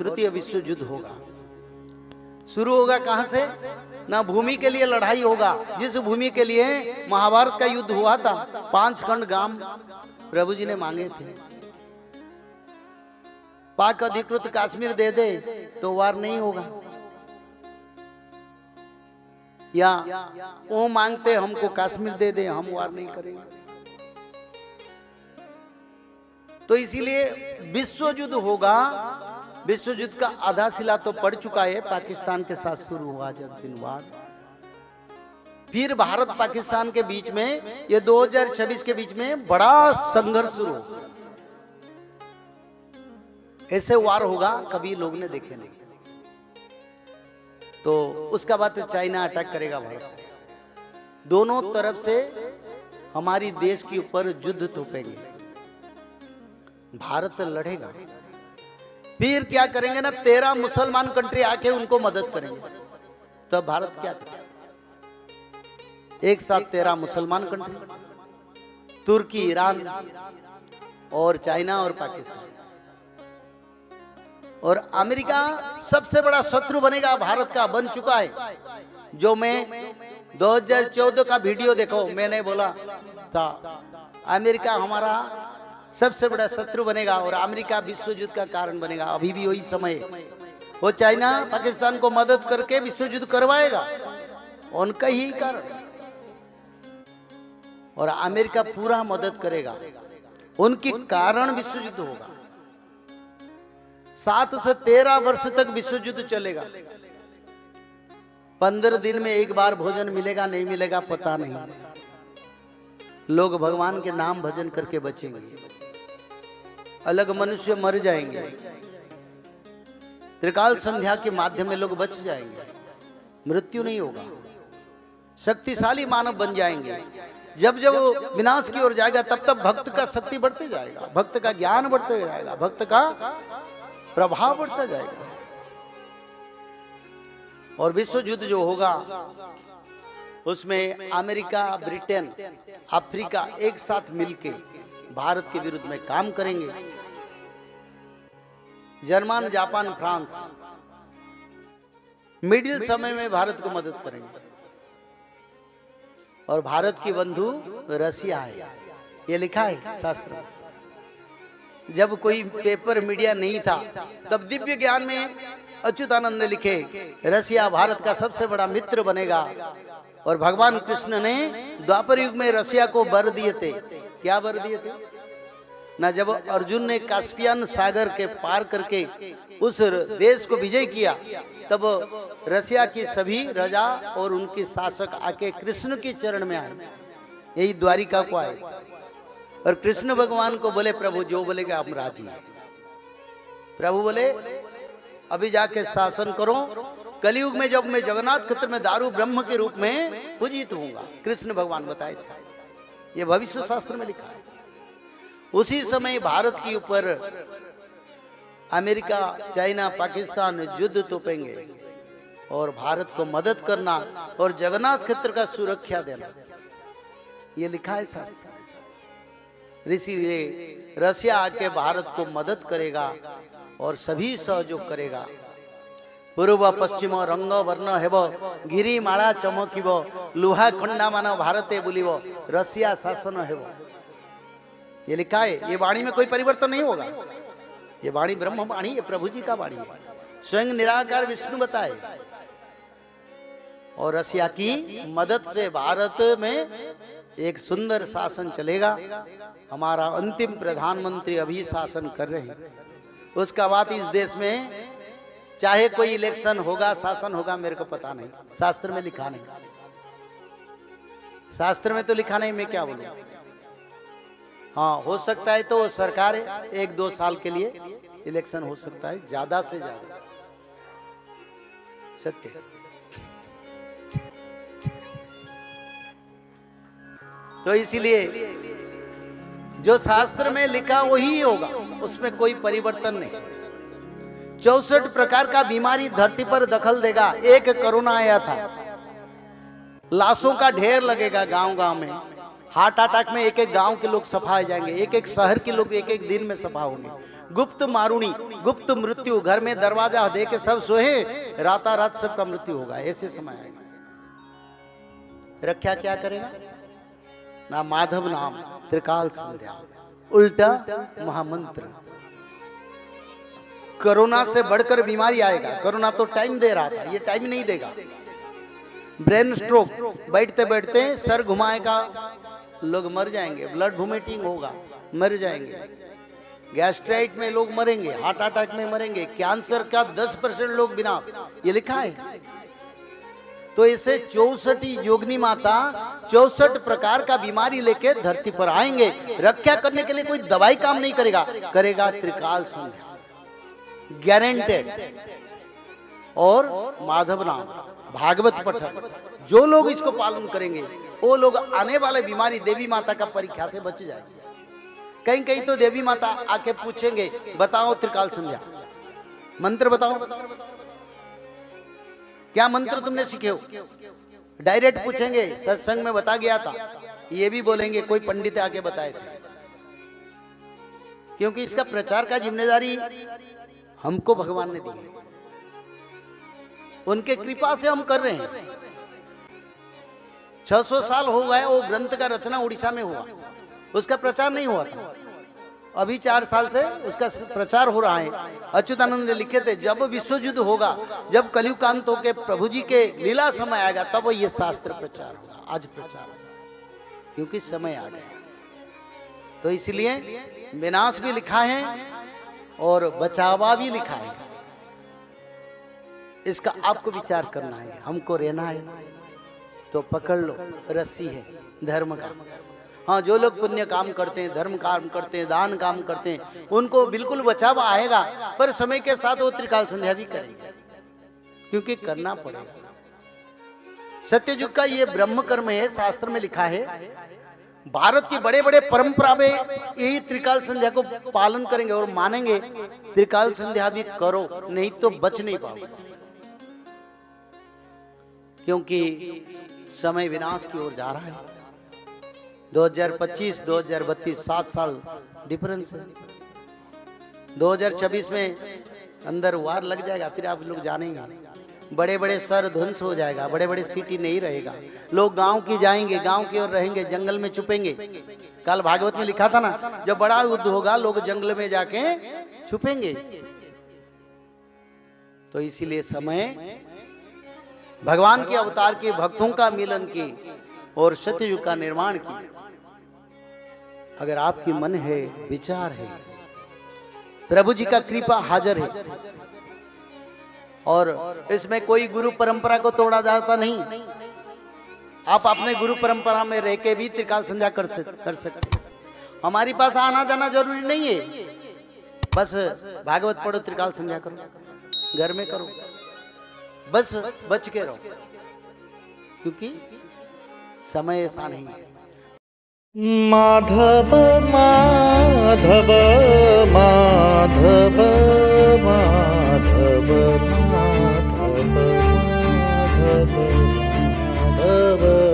तृतीय विश्व युद्ध होगा। शुरू होगा कहां से? ना भूमि के लिए लड़ाई होगा, जिस भूमि के लिए महाभारत का युद्ध हुआ था, 5 खंड गांव प्रभु जी ने मांगे थे। पाक अधिकृत कश्मीर दे दे तो वार नहीं होगा, या वो मांगते हमको कश्मीर दे दे, हम वार नहीं करेंगे। तो इसीलिए विश्व युद्ध होगा। विश्व युद्ध का आधा शिला तो पड़ चुका है, पाकिस्तान के साथ शुरू हुआ जब दिन बाद। फिर भारत पाकिस्तान के बीच में, ये 2026 के बीच में बड़ा संघर्ष शुरू होगा। ऐसे वार होगा कभी लोग ने देखे नहीं। तो उसका बाद चाइना अटैक करेगा भारत। दोनों तरफ से हमारी देश के ऊपर युद्ध तोपेंगे, भारत लड़ेगा। फिर क्या करेंगे ना, 13 मुसलमान कंट्री आके उनको मदद करेंगे। तो भारत क्या करेगा? एक साथ 13 मुसलमान कंट्री, तुर्की, ईरान और चाइना और पाकिस्तान और अमेरिका सबसे बड़ा शत्रु बनेगा भारत का, बन चुका है। जो मैं 2014 का वीडियो देखो, मैंने बोला था अमेरिका हमारा सबसे बड़ा शत्रु बनेगा और अमेरिका विश्व युद्ध का कारण बनेगा। अभी भी वही समय है। वो चाइना पाकिस्तान को मदद करके विश्व युद्ध करवाएगा, उनका ही कारण, और अमेरिका पूरा मदद करेगा, उनके कारण विश्व युद्ध होगा। 7 से 13 वर्ष तक विश्व युद्ध चलेगा। 15 दिन में एक बार भोजन मिलेगा नहीं मिलेगा पता नहीं। लोग भगवान के नाम भजन करके बचेंगे, अलग मनुष्य मर जाएंगे, त्रिकाल संध्या के माध्यम में लोग बच जाएंगे, मृत्यु नहीं होगा, शक्तिशाली मानव बन जाएंगे। जब जब विनाश की ओर जाएगा तब तब भक्त का शक्ति बढ़ते जाएगा, भक्त का ज्ञान बढ़ते जाएगा, भक्त का प्रभाव बढ़ता जाएगा। और विश्व युद्ध जो होगा उसमें अमेरिका, ब्रिटेन, अफ्रीका एक साथ मिलके भारत के विरुद्ध में काम करेंगे। जर्मन, जापान, फ्रांस मिडिल समय में भारत को मदद करेंगे। और भारत की बंधु रसिया है, ये लिखा है शास्त्र में। जब कोई पेपर मीडिया नहीं था तब दिव्य ज्ञान में अच्युतानंद ने लिखे रसिया भारत का सबसे बड़ा मित्र बनेगा। और भगवान कृष्ण ने द्वापर युग में रसिया को वर दिए थे। क्या वर दिए थे ना? जब अर्जुन ने कास्पियन सागर के पार करके उस देश को विजय किया तब रसिया की सभी राजा और उनके शासक आके कृष्ण के चरण में आए, यही द्वारिका को आए। और कृष्ण भगवान को बोले प्रभु जो बोलेगा हम राजी हैं। प्रभु बोले अभी जाके शासन करो, कलयुग में जब मैं जगन्नाथ क्षेत्र में दारू ब्रह्म के रूप में पूजित होऊंगा। कृष्ण भगवान बताए थे, ये भविष्य शास्त्र में लिखा है। उसी समय भारत के ऊपर अमेरिका, चाइना, पाकिस्तान युद्ध तोपेंगे और भारत को मदद करना और जगन्नाथ क्षेत्र का सुरक्षा देना, ये लिखा है शास्त्र। इसीलिए रसिया आके भारत को मदद करेगा और सभी सहयोग करेगा। पूर्व पश्चिम रंग वर्ण हेब, गिरी माला चमकिब, लुहा खंडा मान भारते बुलिब, रसिया शासन हेब, ये लिखा है। ये वाणी में कोई परिवर्तन नहीं होगा। ये वाणी ब्रह्म वाणी है, प्रभु जी का वाणी है, स्वयं निराकार विष्णु बताए। और रसिया की मदद से भारत में एक सुंदर शासन चलेगा। हमारा अंतिम प्रधानमंत्री अभी शासन कर रहे हैं। उसका बाद इस देश में चाहे कोई इलेक्शन होगा, शासन होगा, मेरे को पता नहीं, शास्त्र में लिखा नहीं। शास्त्र में तो लिखा नहीं, मैं क्या बोलूं। हाँ, हो सकता है तो सरकार 1-2 साल के लिए इलेक्शन हो सकता है, ज्यादा से ज्यादा, सत्य। तो इसीलिए जो शास्त्र में लिखा वही होगा, उसमें कोई परिवर्तन नहीं। 64 प्रकार का बीमारी धरती पर दखल देगा। एक कोरोना आया था, लाशों का ढेर लगेगा गांव गांव में। हार्ट अटैक में एक एक गांव के लोग सफा हो जाएंगे, एक एक शहर के लोग एक एक दिन में सफा होंगे। गुप्त मारुणी, गुप्त मृत्यु, घर में दरवाजा दे के सब सोए, राता रात सबका मृत्यु होगा, ऐसे समय आएगा। रक्षा क्या करेगा? ना माधव नाम, त्रिकाल संध्या, उल्टा महामंत्र। कोरोना से बढ़कर बीमारी आएगा। कोरोना तो टाइम दे रहा था, ये टाइम नहीं देगा। ब्रेन स्ट्रोक, बैठते बैठते सर घुमाएगा, लोग मर जाएंगे। ब्लड वोमिटिंग होगा, मर जाएंगे। गैस्ट्राइट में लोग मरेंगे, हार्ट अटैक में मरेंगे। कैंसर का 10% लोग विनाश, ये लिखा है। तो इसे 64 योगिनी माता 64 प्रकार का बीमारी लेके धरती पर आएंगे। रक्षा करने के लिए कोई दवाई काम नहीं करेगा, करेगा त्रिकाल संध्या, गारंटेड। और माधव नाम, भागवत पठन, जो लोग इसको पालन करेंगे वो लोग आने वाले बीमारी देवी माता का परीक्षा से बच जाएंगे। कहीं कहीं तो देवी माता आके पूछेंगे, बताओ त्रिकाल संध्या मंत्र बताओ, क्या मंत्र तुमने सीखे हो? डायरेक्ट पूछेंगे, सत्संग में बता गया था। ये भी बोलेंगे कोई पंडित आके बताए थे, क्योंकि इसका प्रचार का जिम्मेदारी हमको भगवान ने दी है। उनके कृपा से हम कर रहे हैं। 600 साल हो गए वो ग्रंथ का रचना उड़ीसा में हुआ, उसका प्रचार नहीं हुआ था। अभी 4 साल से उसका प्रचार हो रहा है। अच्युतानंद ने लिखे थे, जब विश्व युद्ध होगा, जब कलयुग का अंत होके प्रभु जी के लीला समय आएगा, तब ये शास्त्र प्रचार होगा। आज प्रचार होगा क्योंकि समय आ गया। तो इसलिए विनाश भी लिखा है और बचावा भी लिखा है। इसका आपको विचार करना है, हमको रहना है तो पकड़ लो, रस्सी है धर्म का। हाँ, जो लोग पुण्य काम करते हैं, धर्म काम करते हैं, दान काम करते हैं, उनको बिल्कुल बचाव आएगा। पर समय के साथ वो त्रिकाल संध्या भी करेंगे, क्योंकि करना पड़ेगा। सत्ययुग का ये ब्रह्म कर्म है, शास्त्र में लिखा है। भारत की बड़े बड़े परंपरा में यही त्रिकाल संध्या को पालन करेंगे और मानेंगे। त्रिकाल संध्या भी करो, नहीं तो बच नहीं पाओगे, क्योंकि समय विनाश की ओर जा रहा है। 2025, 2032 7 साल डिफरेंस है। 2026 में अंदर वार लग जाएगा, फिर आप लोग जानेंगे। बड़े बड़े शहर ध्वंस हो जाएगा, बड़े बड़े सिटी नहीं रहेगा। लोग गांव की जाएंगे, गांव की ओर रहेंगे, जंगल में छुपेंगे। कल भागवत में लिखा था ना, जब बड़ा युद्ध होगा लोग जंगल में जाके छुपेंगे। तो इसीलिए समय भगवान के अवतार की, भक्तों का मिलन की और सत्ययुग का निर्माण की। अगर आपकी मन है, विचार है, प्रभु जी का कृपा हाजिर है। और इसमें कोई गुरु परंपरा को तोड़ा जाता नहीं। आप अपने गुरु परंपरा में रह के भी त्रिकाल संध्या कर सकते। हमारी पास आना जाना जरूरी नहीं है, बस भागवत पढ़ो, त्रिकाल संध्या करो, घर में करो, बस बच के रहो, क्योंकि समय ऐसा नहीं है। माधव माधव माधव माधव माधव माधव माधव